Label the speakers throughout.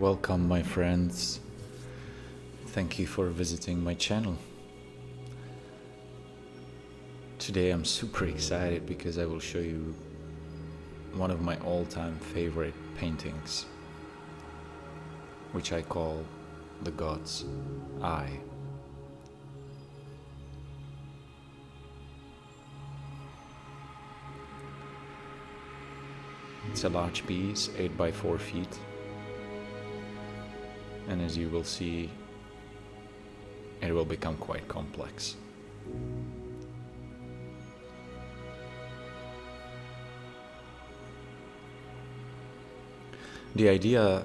Speaker 1: Welcome, my friends. Thank you for visiting my channel. Today I'm super excited because I will show you one of my all-time favorite paintings, which I call the God's Eye. It's a large piece, 8 by 4 feet. And as you will see, it will become quite complex. The idea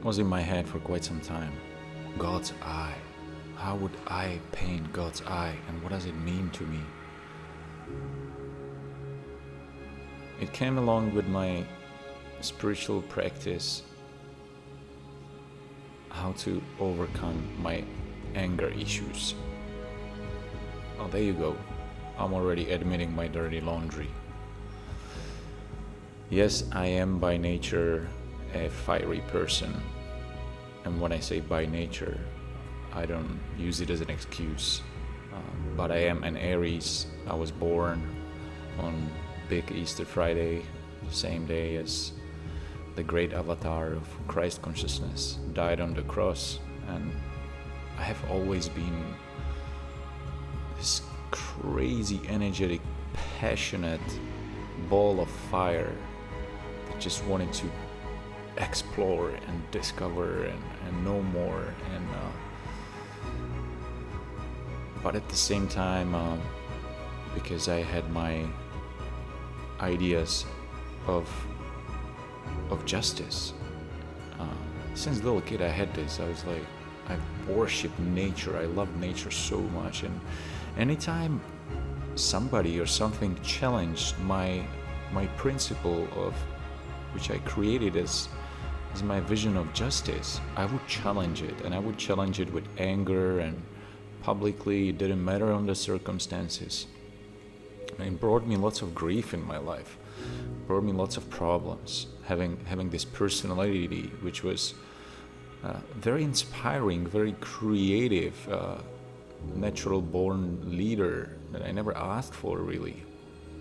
Speaker 1: was in my head for quite some time. God's eye. How would I paint God's eye, and what does it mean to me? It came along with my spiritual practice, how to overcome my anger issues. Oh, there you go. I'm already admitting my dirty laundry. Yes, I am by nature a fiery person. And when I say by nature, I don't use it as an excuse. But I am an Aries. I was born on big Easter Friday, same day as the great avatar of Christ consciousness died on the cross, and I have always been this crazy, energetic, passionate ball of fire that just wanted to explore and discover and know more, and but at the same time, because I had my ideas of justice. Since a little kid I had this. I was like, I worship nature. I love nature so much, and anytime somebody or something challenged my principle of which I created as my vision of justice, I would challenge it, and I would challenge it with anger and publicly. It didn't matter on the circumstances. And it brought me lots of grief in my life, brought me lots of problems, having this personality which was very inspiring, very creative, natural born leader that I never asked for really.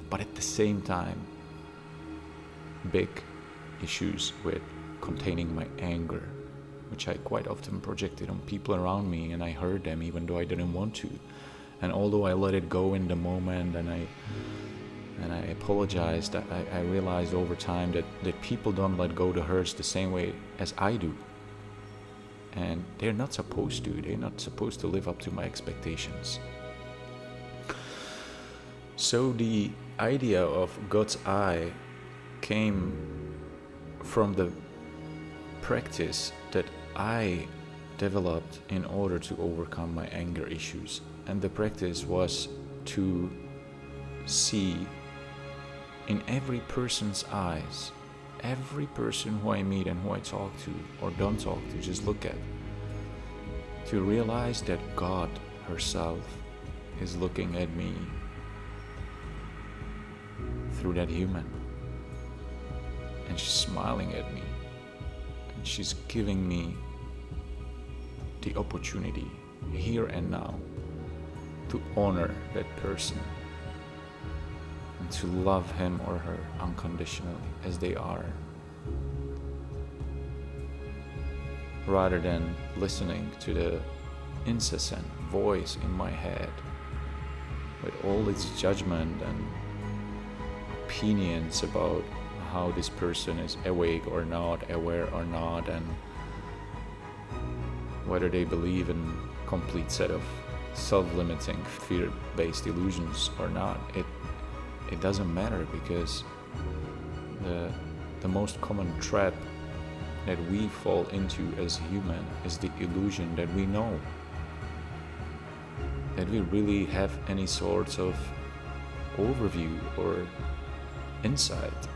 Speaker 1: But at the same time, big issues with containing my anger, which I quite often projected on people around me, and I heard them even though I didn't want to. And although I let it go in the moment, and I apologized, I realized over time that people don't let go the hurts the same way as I do. And they're not supposed to. They're not supposed to live up to my expectations. So the idea of God's eye came from the practice that I developed in order to overcome my anger issues. And the practice was to see in every person's eyes, every person who I meet and who I talk to or don't talk to, just look at, to realize that God herself is looking at me through that human, and she's smiling at me, and she's giving me the opportunity here and now to honor that person and to love him or her unconditionally as they are, rather than listening to the incessant voice in my head with all its judgment and opinions about how this person is awake or not, aware or not, and whether they believe in a complete set of self-limiting, fear-based illusions or not. It doesn't matter, because the most common trap that we fall into as human is the illusion that we know, that we really have any sorts of overview or insight.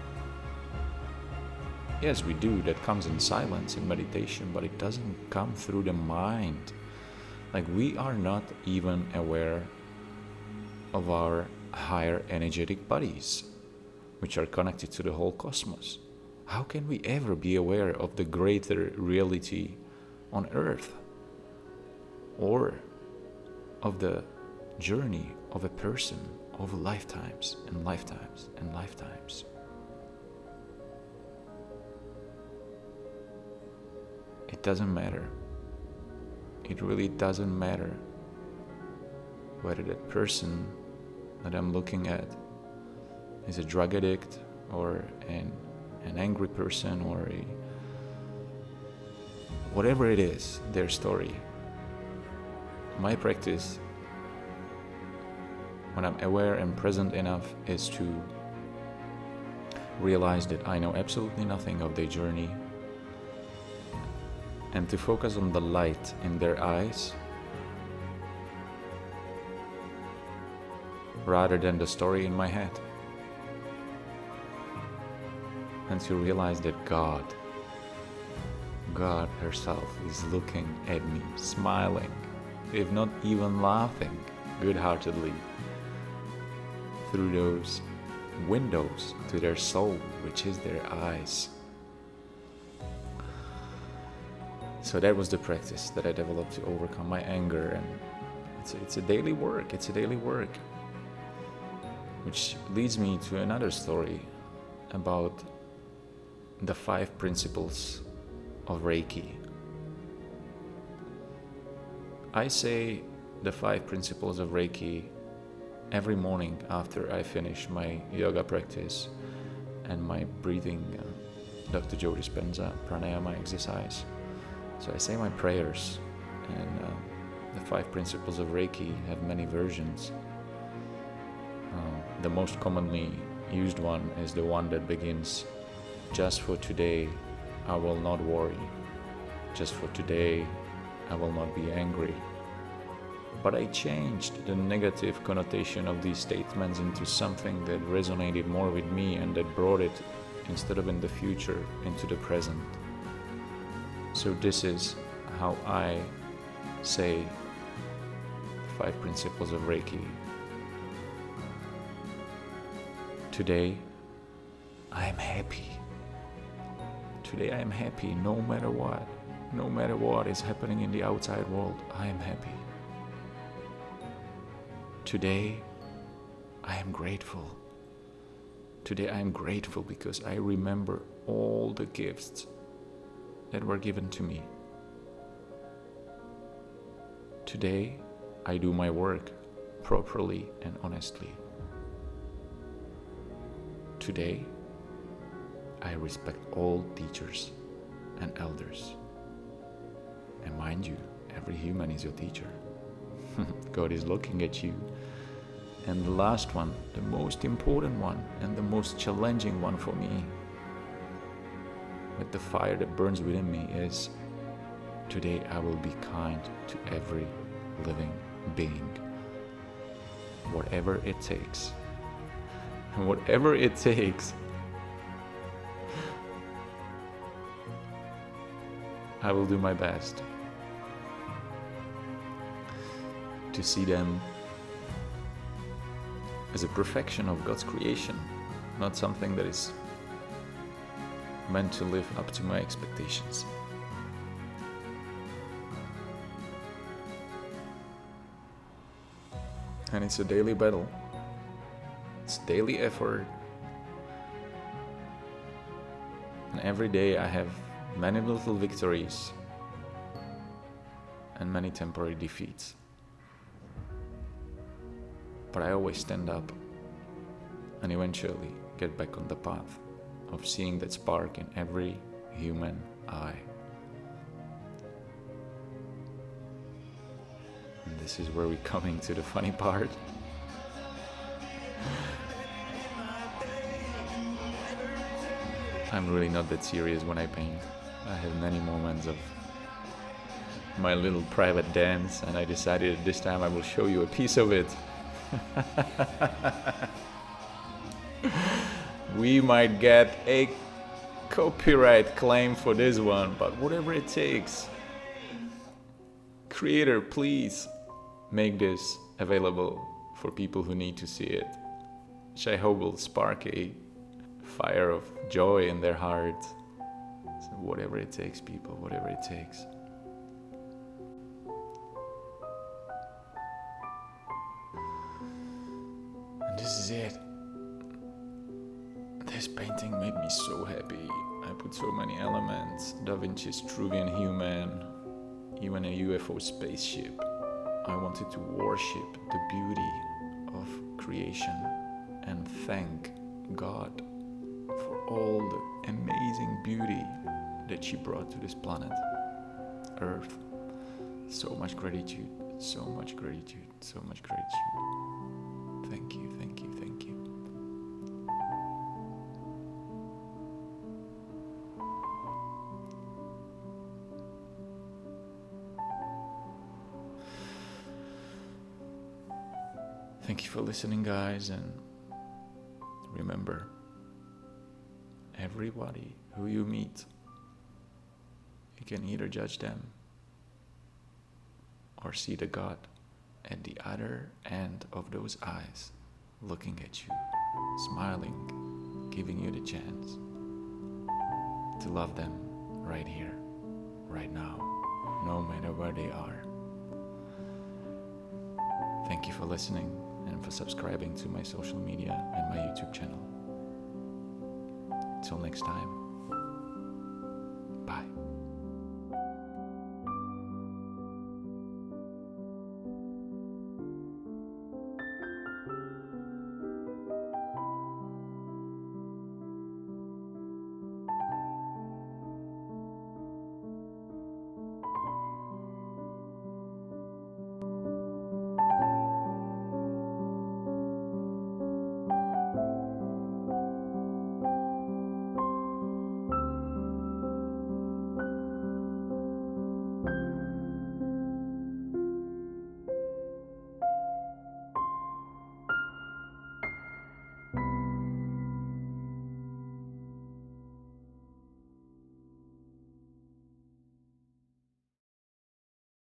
Speaker 1: Yes, we do. That comes in silence, in meditation, but it doesn't come through the mind. Like, we are not even aware of our higher energetic bodies, which are connected to the whole cosmos. how can we ever be aware of the greater reality on earth, or of the journey of a person over lifetimes and lifetimes and lifetimes? It doesn't matter. It really doesn't matter whether that person that I'm looking at is a drug addict or an angry person, or whatever it is, their story. My practice, when I'm aware and present enough, is to realize that I know absolutely nothing of their journey, and to focus on the light in their eyes rather than the story in my head. And to realize that God herself is looking at me, smiling, if not even laughing, good-heartedly, through those windows to their soul, which is their eyes. So that was the practice that I developed to overcome my anger, and it's a daily work. It's a daily work, which leads me to another story about the 5 principles of Reiki. I say the 5 principles of Reiki every morning after I finish my yoga practice and my breathing, Dr. Joe Dispenza pranayama exercise. So I say my prayers, and the 5 principles of Reiki have many versions. The most commonly used one is the one that begins, "Just for today, I will not worry. Just for today, I will not be angry." But I changed the negative connotation of these statements into something that resonated more with me, and that brought it, instead of in the future, into the present. So this is how I say the 5 principles of Reiki. Today, I am happy. Today I am happy no matter what. No matter what is happening in the outside world, I am happy. Today, I am grateful. Today I am grateful because I remember all the gifts that were given to me. Today, I do my work properly and honestly. Today, I respect all teachers and elders. And mind you, every human is your teacher. God is looking at you. And the last one, the most important one, and the most challenging one for me, with the fire that burns within me, is today I will be kind to every living being. Whatever it takes. And whatever it takes, I will do my best to see them as a perfection of God's creation, not something that is meant to live up to my expectations. And it's a daily battle. It's daily effort. And every day I have many little victories and many temporary defeats. But I always stand up and eventually get back on the path of seeing that spark in every human eye. And this is where we're coming to the funny part. I'm really not that serious when I paint. I have many moments of my little private dance, and I decided this time I will show you a piece of it. We might get a copyright claim for this one, but whatever it takes. Creator, please make this available for people who need to see it, which I hope will spark a fire of joy in their heart. So whatever it takes, people, whatever it takes. And this is it. This painting made me so happy. I put so many elements. Da Vinci's Vitruvian human, even a UFO spaceship. I wanted to worship the beauty of creation and thank God for all the amazing beauty that she brought to this planet, Earth. So much gratitude, so much gratitude, so much gratitude. Thank you, thank you, thank you. Thank you for listening, guys, and remember, everybody who you meet, you can either judge them or see the God at the other end of those eyes, looking at you, smiling, giving you the chance to love them right here, right now, no matter where they are. Thank you for listening and for subscribing to my social media and my YouTube channel. Till next time.